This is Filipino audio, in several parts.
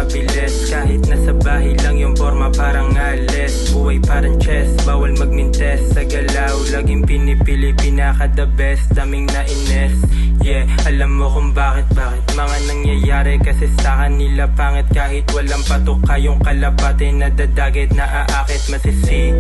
mabilis. Kahit nasa bahay lang yung forma parang alis. Buhay parang chess, bawal magmintes. Sa galaw, laging pinipili, pinaka the best. Daming nainis, yeah, alam mo kung bakit mga nangyayari kasi sa kanila pangit. Kahit walang patok kayong kalapate na dadagit na aakit. Masisi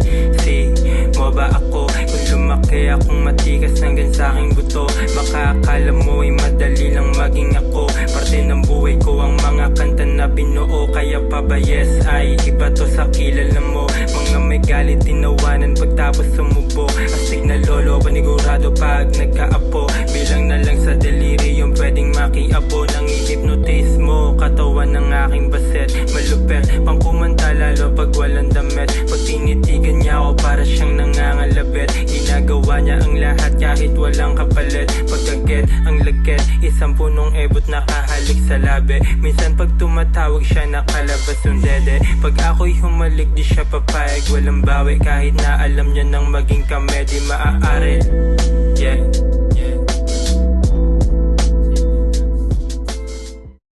mo ba ako? Kung lumaki akong matikas hanggang sa aking buto, baka akala mo ay madali lang maging ako. Parte ng buhay ko ang mga kanta na binuo. Kaya pa ba yes ay iba to sa kilala mo. Mga may galit tinawanan pagtapos sumubo. Astig na lolo panigurado pag nagkaapo. Bilang na lang sa delirium pwedeng makiapo. Nang i-hypnotize mo katawan ng aking baset. Malupet pang kumanta lalo pag walang damit. Pag tinitigan niya ako para siyang nangangalabit. Ginagawa niya ang lahat kahit walang kapalit. Pagkaget ang lagket, isang punong ebot nakahalik sa labi. Minsan pag tumatawag siya nakalabas yung dede. Pag ako'y humalik di siya papayag, walang bawi. Kahit na alam niya nang maging kami di maaari, yeah.